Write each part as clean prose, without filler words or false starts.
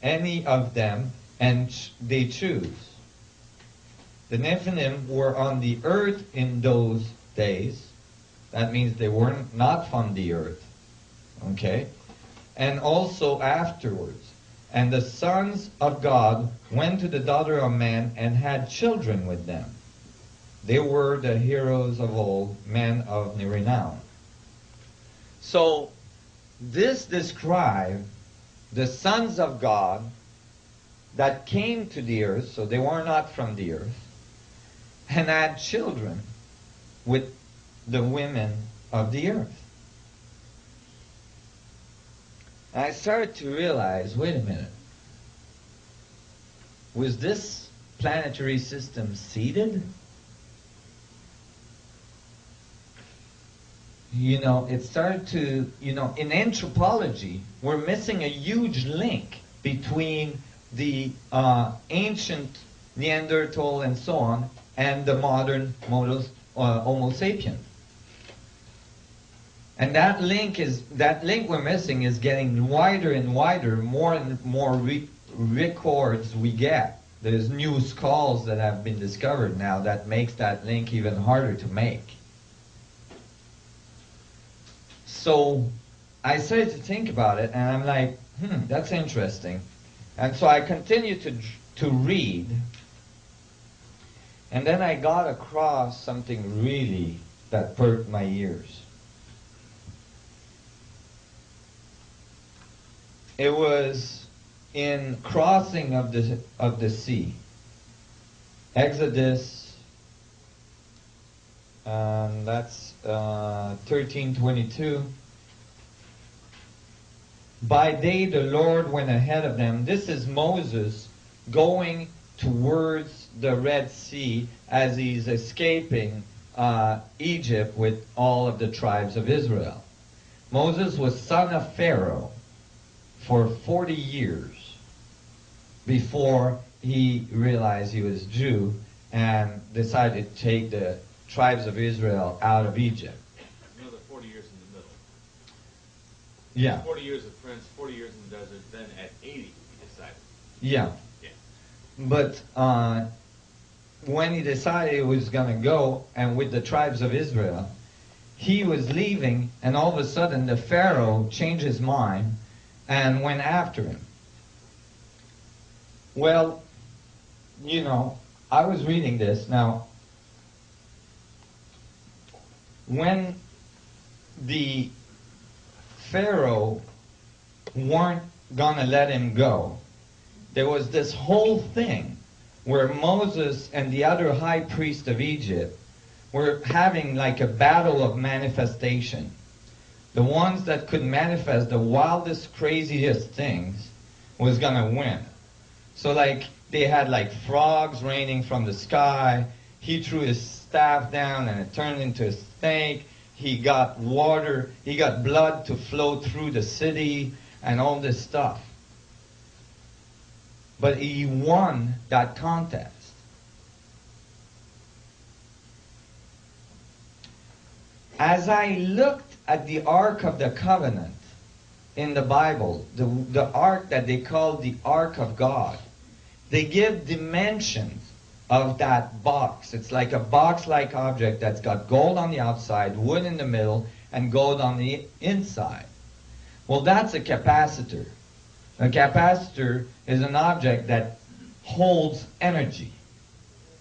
any of them, and they choose. The Nephilim were on the earth in those days. That means they were not from the earth. Okay? And also afterwards. And the sons of God went to the daughter of man and had children with them. They were the heroes of old, men of renown. So, this describes the sons of God that came to the earth, so they were not from the earth, and had children with the women of the earth. I started to realize, wait a minute, was this planetary system seeded? It started to, in anthropology, we're missing a huge link between the ancient Neanderthal and so on, and the modern Homo sapiens. And that link we're missing is getting wider and wider, more and more records we get. There's new skulls that have been discovered now that makes that link even harder to make. So I started to think about it, and I'm like, that's interesting. And so I continued to read, and then I got across something really that perked my ears. It was in crossing of the sea. Exodus, that's 13:22. By day the Lord went ahead of them. This is Moses going towards the Red Sea as he's escaping Egypt with all of the tribes of Israel. Moses was son of Pharaoh for 40 years before he realized he was Jew and decided to take the tribes of Israel out of Egypt. Another 40 years in the middle. Yeah. 40 years of Prince, 40 years in the desert, then at 80 he decided. Yeah. Yeah. But when he decided he was going to go and with the tribes of Israel, he was leaving, and all of a sudden the Pharaoh changed his mind and went after him. Well, I was reading this. Now, when the Pharaoh weren't going to let him go, there was this whole thing where Moses and the other high priest of Egypt were having like a battle of manifestation. The ones that could manifest the wildest, craziest things was going to win. So like they had like frogs raining from the sky. He threw his staff down and it turned into a snake. He got water, he got blood to flow through the city and all this stuff. But he won that contest. As I looked at the Ark of the Covenant in the Bible, the Ark that they call the Ark of God, they give dimensions of that box. It's like a box-like object that's got gold on the outside, wood in the middle, and gold on the inside. Well, that's a capacitor. A capacitor is an object that holds energy.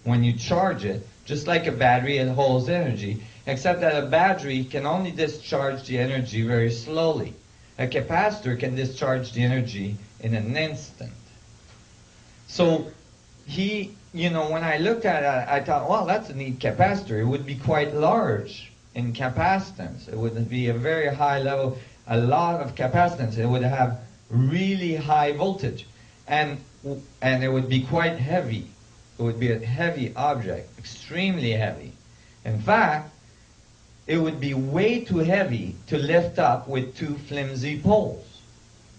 When you charge it, just like a battery, it holds energy, except that a battery can only discharge the energy very slowly. A capacitor can discharge the energy in an instant. So when I looked at it, I thought, well, that's a neat capacitor. It would be quite large in capacitance. It would be a very high level, a lot of capacitance. It would have really high voltage. And it would be quite heavy. It would be a heavy object, extremely heavy. In fact, it would be way too heavy to lift up with two flimsy poles.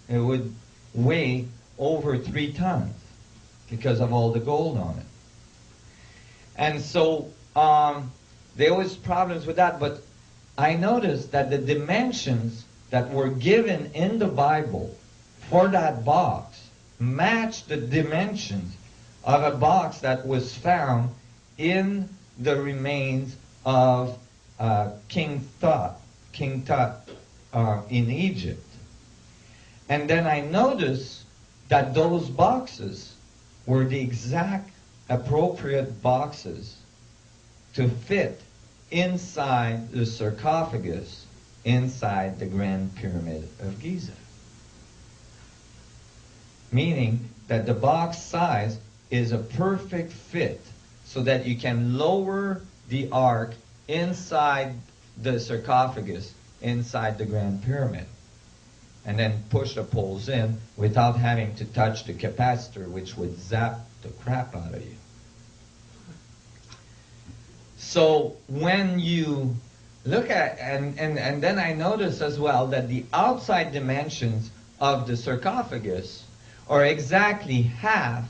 It would weigh over 3 tons because of all the gold on it. And so there was problems with that, but I noticed that the dimensions that were given in the Bible for that box matched the dimensions of a box that was found in the remains of King Tut in Egypt. And then I noticed that those boxes were the exact appropriate boxes to fit inside the sarcophagus inside the Grand Pyramid of Giza. Meaning that the box size is a perfect fit so that you can lower the ark inside the sarcophagus inside the Grand Pyramid and then push the poles in without having to touch the capacitor, which would zap the crap out of you. So when you look at, and then I notice as well that the outside dimensions of the sarcophagus are exactly half,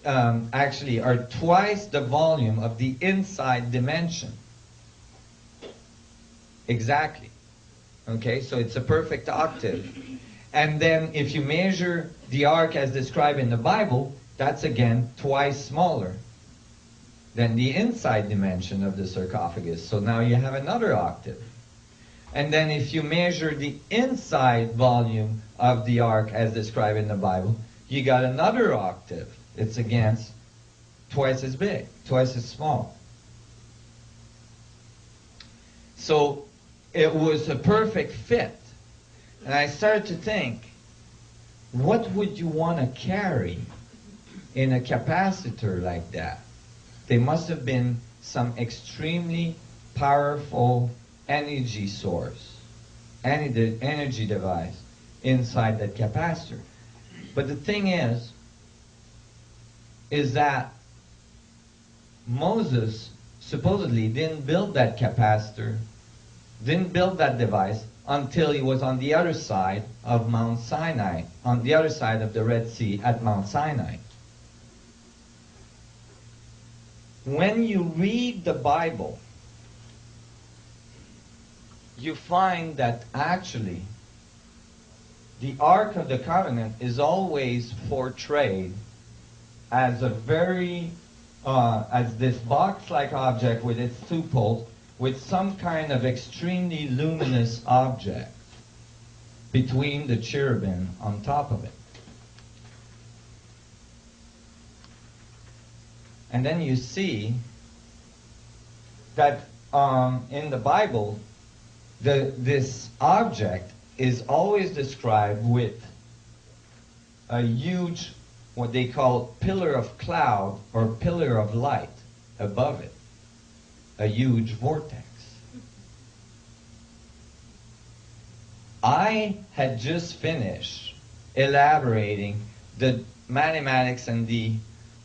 actually are twice the volume of the inside dimension. Exactly. Okay, so it's a perfect octave. And then if you measure the ark as described in the Bible, that's again twice smaller than the inside dimension of the sarcophagus. So now you have another octave. And then if you measure the inside volume of the ark as described in the Bible, you got another octave. It's again twice as big, twice as small. So it was a perfect fit. And I started to think, what would you want to carry in a capacitor like that? There must have been some extremely powerful energy source, energy device inside that capacitor. But the thing is that Moses supposedly didn't build that capacitor, didn't build that device until he was on the other side of Mount Sinai, on the other side of the Red Sea at Mount Sinai. When you read the Bible, you find that actually the Ark of the Covenant is always portrayed as a very, as this box-like object with its two poles, with some kind of extremely luminous object between the cherubim on top of it. And then you see that in the Bible, this object is always described with a huge, what they call pillar of cloud or pillar of light above it, a huge vortex. I had just finished elaborating the mathematics and the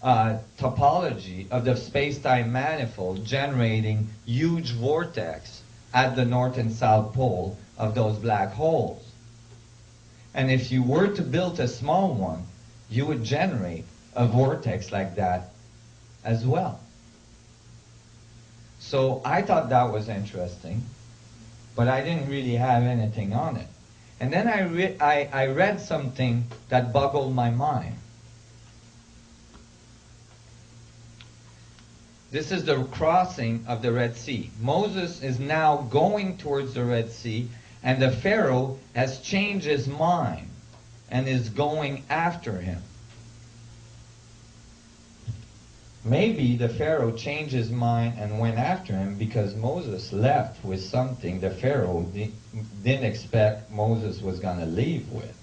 topology of the space-time manifold generating huge vortex at the north and south pole of those black holes. And if you were to build a small one, you would generate a vortex like that as well. So I thought that was interesting, but I didn't really have anything on it. And then I read something that boggled my mind. This is the crossing of the Red Sea. Moses is now going towards the Red Sea, and the Pharaoh has changed his mind and is going after him. Maybe the Pharaoh changed his mind and went after him because Moses left with something the Pharaoh didn't expect Moses was going to leave with.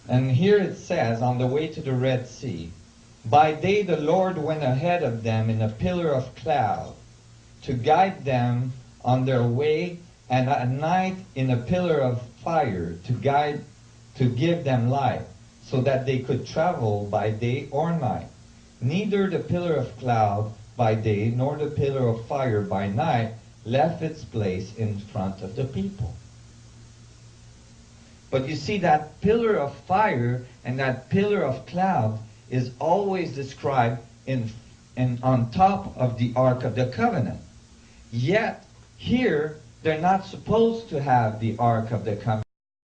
And here it says, on the way to the Red Sea, by day the Lord went ahead of them in a pillar of cloud to guide them on their way, and at night in a pillar of fire to give them light, so that they could travel by day or night. Neither the pillar of cloud by day nor the pillar of fire by night left its place in front of the people. But you see, that pillar of fire and that pillar of cloud is always described on top of the Ark of the Covenant. Yet, here, they're not supposed to have the Ark of the Covenant.